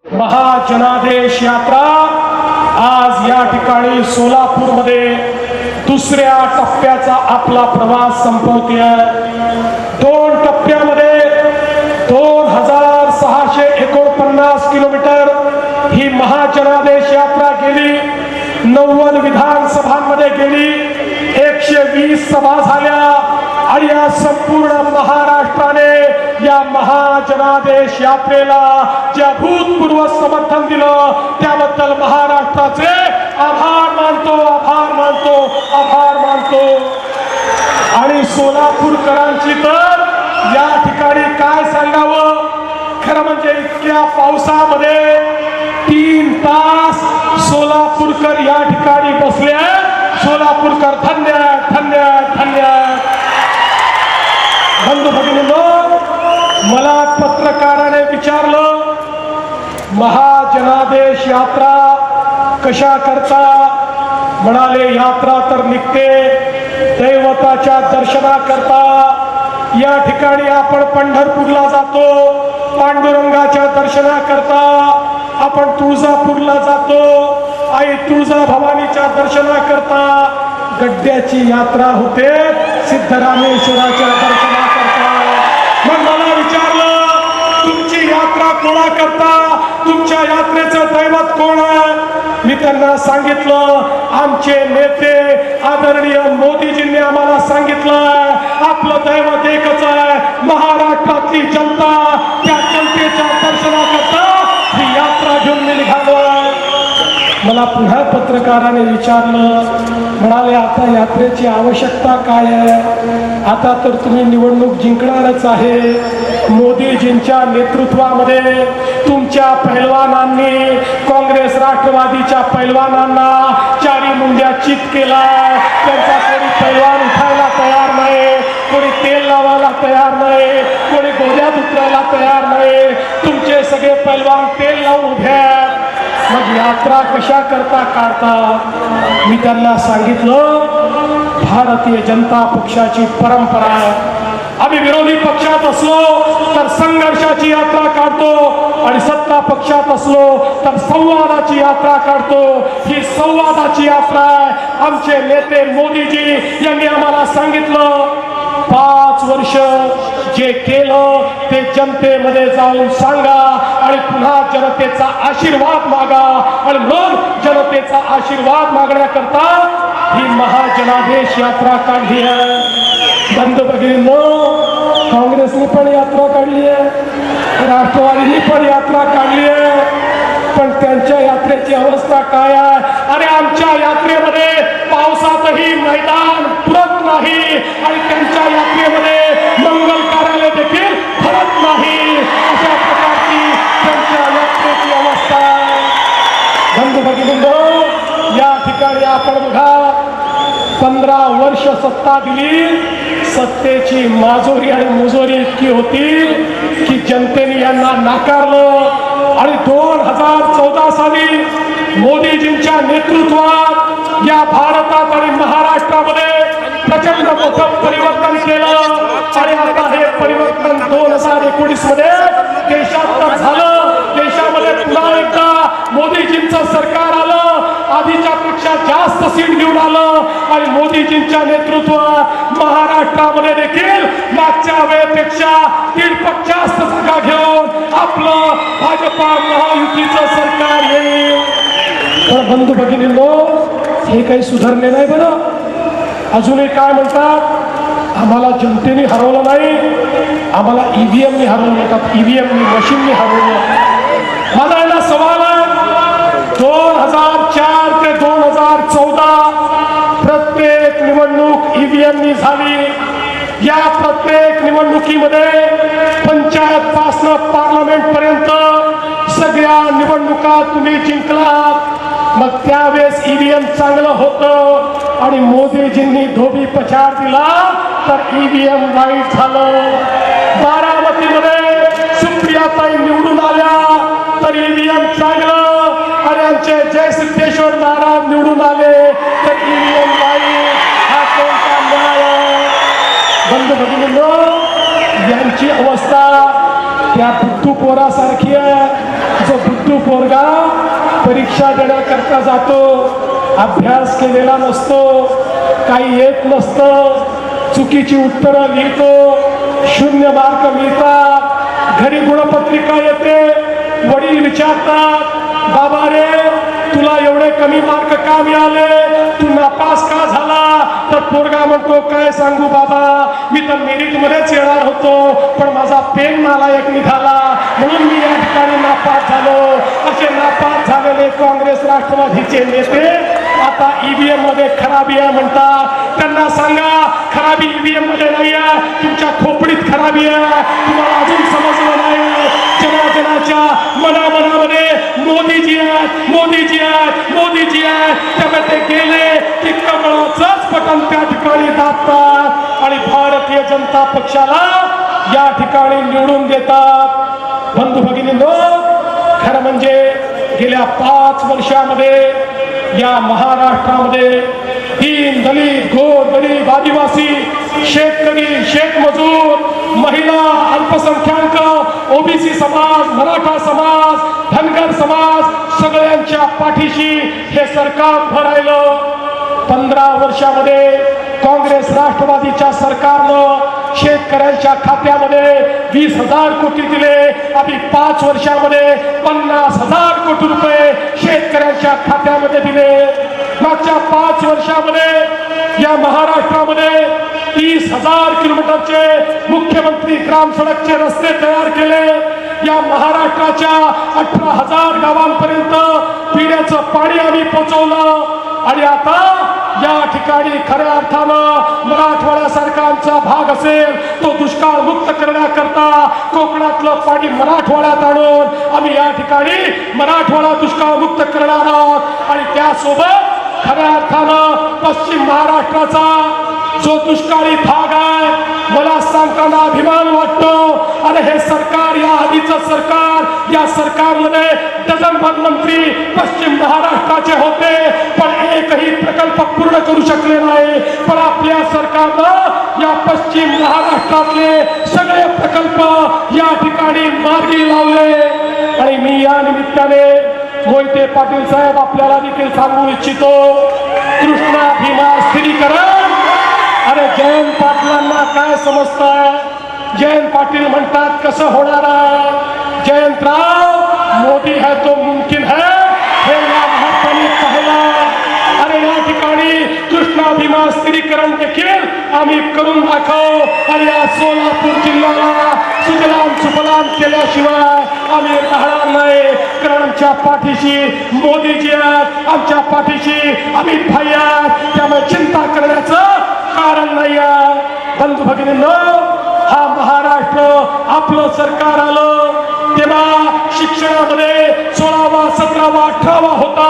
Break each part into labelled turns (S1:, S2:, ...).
S1: महाजनादेश यात्रा आज या ठिकाणी सोलापूरमध्ये दुसऱ्या टप्प्याचा आपला प्रवास संपवते. 2 टप्प्यामध्ये 2649 किलोमीटर ही महाजनादेश यात्रा गेली. 90 विधानसभांमध्ये गेली. 120 सभा झाल्या आणि या संपूर्ण महाराष्ट्राने या महाजनादेश यात्रेला ज्या भूतपूर्व समर्थन दिलं त्याबद्दल महाराष्ट्राचे आभार मानतो. आणि सोलापूरकरांची तर या ठिकाणी काय सांगावं. खरं म्हणजे इतक्या पावसामध्ये 3 तास सोलापूरकर या ठिकाणी बसले. सोलापूरकर धन्य. बंधू भगिनींनो, मला पत्रकाराने विचारलं महाजनादेश यात्रा कशा करता. म्हणाले यात्रा तर निघते दैवताच्या दर्शनाकरता. या ठिकाणी आपण पंढरपूरला जातो पांडुरंगाच्या दर्शनाकरता. आपण तुळजापूरला जातो आई तुळजाभवानीच्या दर्शनाकरता. गड्ड्याची यात्रा होते सिद्धरामेश्वराच्या दर्शनाकरता. मग मला विचारलं तुमची यात्रा कोणाकरता, तुमच्या यात्रेचं दैवत कोण आहे. मी त्यांना सांगितलं आमचे नेते आदरणीय मोदीजींनी आम्हाला सांगितलं आपलं दैवत एकच आहे. महाराष्ट्रातली जनता त्या जनतेच्या दर्शनाकरता ही यात्रा घेऊन मी निघालो. मला पुन्हा पत्रकाराने विचारलं. म्हणाले आता यात्रेची आवश्यकता काय आहे. आता तर तुम्ही निवडणूक जिंकणारच आहे. मोदीजींच्या नेतृत्वामध्ये तुमच्या पैलवानांनी काँग्रेस राष्ट्रवादीच्या पैलवानांना 4 मुंड्या चित केला. त्यांचा कोणी पैलवान उठायला तयार नाही, कोणी तेल लावायला तयार नाही, कोणी गोद्यात उतरायला तयार नाही. तुमचे सगळे पैलवान तेल लावून उभे. मग यात्रा कशा करता काढता. मी त्यांना सांगितलं भारतीय जनता पक्षाची परंपरा आहे. आम्ही विरोधी पक्षात असलो तर संघर्षाची यात्रा काढतो आणि सत्ता पक्षात असलो तर संवादाची यात्रा काढतो. ही संवादाची यात्रा आहे. आमचे नेते मोदीजी यांनी आम्हाला सांगितलं 5 वर्ष जे केलं ते जनतेमध्ये जाऊन सांगा आणि पुन्हा जनतेचा आशीर्वाद मागा. आणि मग जनतेचा आशीर्वाद मागण्याकरता ही महाजनादेश यात्रा काढली आहे. बंधू भगिनींनो, काँग्रेसने पण यात्रा काढली आहे, राष्ट्रवादीने पण यात्रा काढली आहे. पण त्यांच्या यात्रेची अवस्था काय आहे. अरे आमच्या यात्रेमध्ये पावसातही मैदान पुरत नाही आणि त्यांच्या यात्रेमध्ये मंगल कार्यालय देखील भरत नाही. अशा प्रकारची त्यांच्या यात्रेची अवस्था आहे. बंधू भगिनींनो, या ठिकाणी आपण बघा 15 वर्ष सत्ता दिली. सत्तेची माजोरी आणि मुजोरी इतकी होती की जनतेने यांना नाकारलं. आणि 2014 साली मोदीजींच्या नेतृत्वात या भारतात आणि महाराष्ट्रामध्ये प्रचंड मोठं परिवर्तन केलं. आणि आता हे परिवर्तन 2019 मध्ये देशात झालं. देशामध्ये पुन्हा एकदा मोदीजींचं सरकार आलं. आधीच्या पेक्षा जास्त सीट घेऊन आलं. आणि मोदीजींच्या नेतृत्वात महाराष्ट्रामध्ये देखील मागच्या वेळेपेक्षा 1.5 पट जास्त जागा घेऊन आपलं भाजपा महायुतीचं सरकार येईल. तर बंधू भगिनींनो, हे काही सुधारले नाही बरं. अजूनही काय म्हणतात आम्हाला जनतेने हरवलं नाही, आम्हाला ईव्हीएमनी हरवलं म्हणतात. ईव्हीएमनी मशीननी हरवलं. माझा याला सवाल आहे 2004 ते 2014 प्रत्येक निवडणूक ईव्हीएमनी झाली. या प्रत्येक निवडणुकीमध्ये पंचायत पासून पार्लमेंट पर्यंत सगळ्या निवडणुका तुम्ही जिंकलात. मग त्यावेळेस ईव्हीएम चांगलं होतं आणि मोदीजींनी धोबी पछाड दिला तर ईव्हीएम वाईट झालं. बारामतीमध्ये सुप्रियाताई निवडून आल्या तर ईव्हीएम चांगलं आणि आमचे जयसिद्धेश्वर महाराज निवडून आले तर ईव्हीएम वाईट. हा कोणता न्याय. बंधू भगिनींनो, यांची अवस्था त्या बुद्धू पोरासारखी आहे. जो बुद्धू पोरगा परीक्षा देण्याकरता जातो, अभ्यास केलेला नसतो, काही येत नसतं, चुकीची उत्तरं लिहितो, 0 मार्क मिळतात, घरी गुणपत्रिका येते, वडील विचारतात, बाबा रे तुला एवढे कमी मार्क का मिळाले, तू नापास का झाला? तर पोरगा म्हणतो काय सांगू बाबा, मी तर मेरिट मध्येच येणार होतो, पण माझा पेन नालायक निघाला म्हणून मी या ठिकाणी नापास झालो. असे नापास झालेले काँग्रेस राष्ट्रवादीचे नेते आता ईव्हीएम मध्ये खराबी आहे म्हणतात. त्यांना सांगा खराबी ईव्हीएम मध्ये नाही आहे, तुमच्या खोपडीत खराबी आहे, तुम्हाला अजून समजलं नाही. जनाच्या मनामध्ये मोदीजी आहेत, मोदीजी आहेत, मोदीजी आहेत, त्यामुळे ते गेले की कमळाचंच बटन त्या ठिकाणी दाबतात आणि भारतीय जनता पक्षाला या ठिकाणी निवडून देतात. बंधू भगिनींनो, खरं म्हणजे गेल्या 5 वर्षामध्ये या महाराष्ट्रामध्ये दीन दलित गोरगरीब आदिवासी शेतकरी शेतमजूर महिला अल्पसंख्याक ओबीसी समाज मराठा समाज धनगर समाज सगळ्यांच्या पाठीशी हे सरकार उभं राहिलं. 15 वर्षामध्ये काँग्रेस राष्ट्रवादीच्या सरकारनं शेतकऱ्यांच्या खात्यामध्ये 20,000 कोटी दिले. आधी 5 वर्षामध्ये 50,000 कोटी रुपये शेतकऱ्यांच्या खात्यामध्ये दिले. मागच्या 5 वर्षामध्ये या महाराष्ट्रामध्ये 30,000 किलोमीटरचे मुख्यमंत्री ग्राम सडकचे रस्ते तयार केले. या महाराष्ट्राच्या 18,000 गावांपर्यंत पिण्याचं पाणी आम्ही पोहोचवलं. आणि आता या ठिकाणी खऱ्या अर्थानं मराठवाड्यासारखा आमचा भाग असेल तो दुष्काळ मुक्त करण्याकरता कोकणातलं पाणी मराठवाड्यात आणून आम्ही या ठिकाणी मराठवाडा दुष्काळ मुक्त करणार आहोत. आणि त्यासोबत खऱ्या अर्थानं पश्चिम महाराष्ट्राचा जो दुष्काळी भाग आहे मला सांगताना अभिमान वाटतो. आणि हे सरकार या आधीचं सरकार या सरकारमध्ये डझनभर मंत्री पश्चिम महाराष्ट्राचे होते पण एकही प्रकल्प पूर्ण करू शकले नाही. पण आपल्या सरकारनं या पश्चिम महाराष्ट्रातले सगळे प्रकल्प या ठिकाणी मार्गी लावले. आणि मी या निमित्ताने मोहिते पाटील साहेब आपल्याला देखील सांगू इच्छितो, कृष्णा भीमा स्थिरीकरण. अरे जयंत पाटलांना काय समजताय? जयंत पाटील म्हणतात कसं होणार आहे? जयंतराव मोदी है तो मुमकिन है हे या भारताने पाहिलं. अरे या ठिकाणी कृष्णा भीमा स्थिरीकरण देखील आम्ही करून दाखवू. आणि या सोलापूर जिल्ह्याला सुजलाम सुफलाम केल्याशिवाय आम्ही राहणार नाही. कारण आमच्या पाठीशी मोदीजी आहेत, आमच्या पाठीशी अमित भाई आहेत, त्यामुळे चिंता करण्याचं कारण नाही आहे. बंधू भगिनींनो, हा महाराष्ट्र आपलं सरकार आलं तेव्हा शिक्षणामध्ये 16वा 17वा 18वा होता,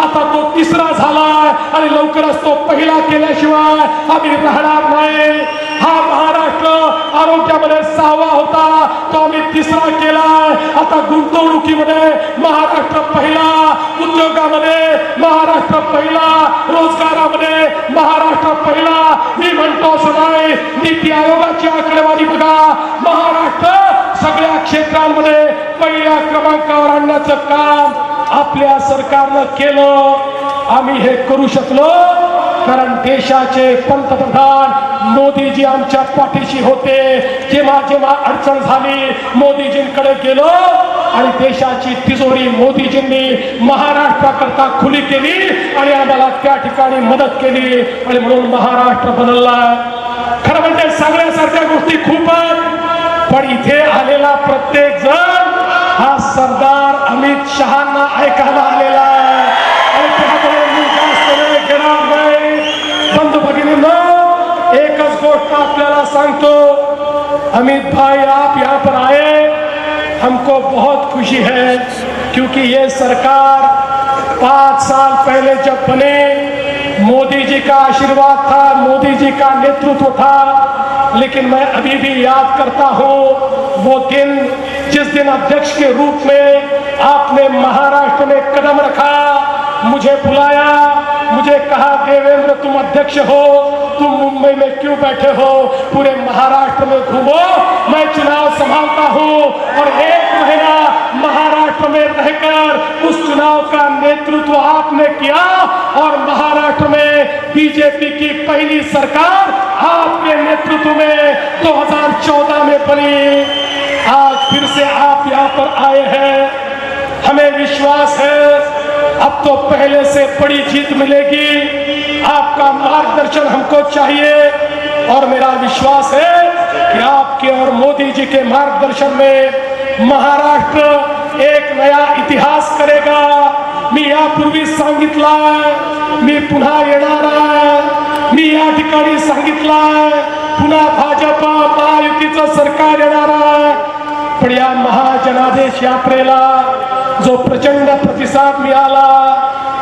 S1: आता तो 3रा झालाय आणि लवकरच तो पहिला केल्याशिवाय आम्ही राहणार नाही. हा महाराष्ट्र आरोग्यामध्ये 6वा होता, तो आम्ही 3रा केलाय. आता गुंतवणुकीमध्ये महाराष्ट्र पहिला, उद्योगामध्ये महाराष्ट्र पहिला, रोजगारामध्ये महाराष्ट्र पहिला. मी म्हणतो सदाय नीती आयोगाची आकडेवारी बघा, महाराष्ट्र सगळ्या क्षेत्रांमध्ये पहिल्या क्रमांकावर आणण्याचं काम आपल्या सरकारनं केलं. आम्ही हे करू शकलो कारण देशाचे पंतप्रधान मोदीजी आमच्या पाठीशी होते. जेव्हा जेव्हा अडचण झाली मोदीजींकडे गेलो आणि देशाची तिजोरी मोदीजींनी महाराष्ट्राकरता खुली केली आणि आम्हाला त्या ठिकाणी मदत केली आणि म्हणून महाराष्ट्र बनला. खरं म्हणजे सांगण्यासारख्या गोष्टी खूप आहेत, पण इथे आलेला प्रत्येक जण हा सरदार अमित शहांना ऐकायला आलेला आहे. आणि त्यामुळे मी जास्त वेळ घेणार नाही. बंधू भगिनींनो, एकच गोष्ट आपल्याला सांगतो, अमित भाई आप यहाँ पर आए, हमको बहुत खुशी है क्योंकि ये सरकार 5 साल पहले जब बने मोदी जी का आशीर्वाद था, मोदी जी का नेतृत्व था. लेकिन मैं अभी भी याद करता हूँ वो दिन जिस दिन अध्यक्ष के रूप में आपने महाराष्ट्र में कदम रखा, मुझे बुलाया, मुझे कहा देवेंद्र तुम अध्यक्ष हो, तुम मुंबई में क्यों बैठे हो, पूरे महाराष्ट्र में घूमो, मैं चुनाव संभालता हूँ. और 1 महीना महाराष्ट्र में रहकर उस चुनाव का नेतृत्व आपने किया और महाराष्ट्र में बीजेपी की पहली सरकार आपके नेतृत्व में 2014 में बनी। आज फिर से आप यहाँ पर आए हैं, हमें विश्वास है अब तो पहले से बड़ी जीत मिलेगी। आपका मार्गदर्शन हमको चाहिए और मेरा विश्वास है कि आपके और मोदी जी के मार्गदर्शन में महाराष्ट्र एक नया इतिहास करेगा। मी यापूर्वी सांगितलंय, मी पुन्हा येणार आहे, मी या ठिकाणी सांगितलंय पुन्हा भाजप महायुतीचं सरकार येणार आहे। पण या महाजनादेश यात्रेला जो प्रचंड प्रतिसाद मिळाला,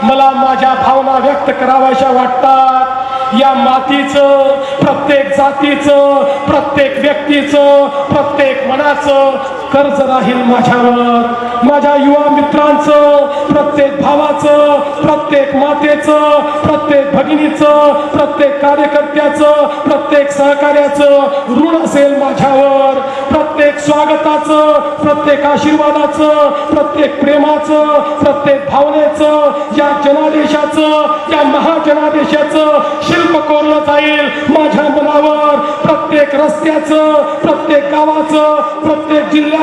S1: मला माझ्या भावना व्यक्त कराव्याशा वाटतात। या मातीचं, प्रत्येक जातीचं, प्रत्येक व्यक्तीचं, प्रत्येक मनाचं कर्ज राहील माझ्यावर। माझ्या युवा मित्रांचं, प्रत्येक भावाचं, प्रत्येक मातेचं, प्रत्येक भगिनीचं, प्रत्येक कार्यकर्त्याचं, प्रत्येक सहकार्याचं ऋण असेल माझ्यावर। प्रत्येक स्वागताचं, प्रत्येक आशीर्वादाचं, प्रत्येक प्रेमाचं, प्रत्येक भावनेचं, या जनादेशाचं, या महाजनादेशाचं शिल्प कोरलं जाईल माझ्या मनावर। प्रत्येक रस्त्याचं, प्रत्येक गावाचं, प्रत्येक जिल्ह्याचं,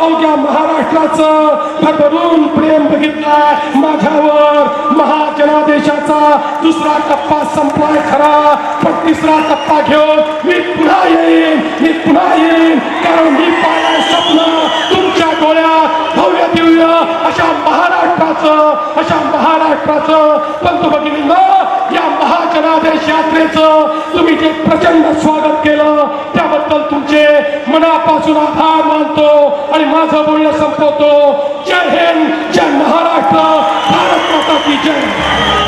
S1: अवघ्या महाराष्ट्राचं भरभरून प्रेम बघितलंय माझ्यावर। महाजनादेशाचा दुसरा टप्पा संपलाय खरा, पण तिसरा टप्पा घेऊन मी पुन्हा येईन, कारण मी पाहिलंय स्वप्न तुमच्या डोळ्यात भव्य दिव्य अशा महाराष्ट्राचं। पण भगिनींनो, या महाजनादेश यात्रेचं तुम्ही जे प्रचंड स्वागत केलं त्याबद्दल तुमचे मनापासून आभार मानतो आणि माझं बोलणं संपवतो। जय हिंद, जय महाराष्ट्र, भारत माता की जय।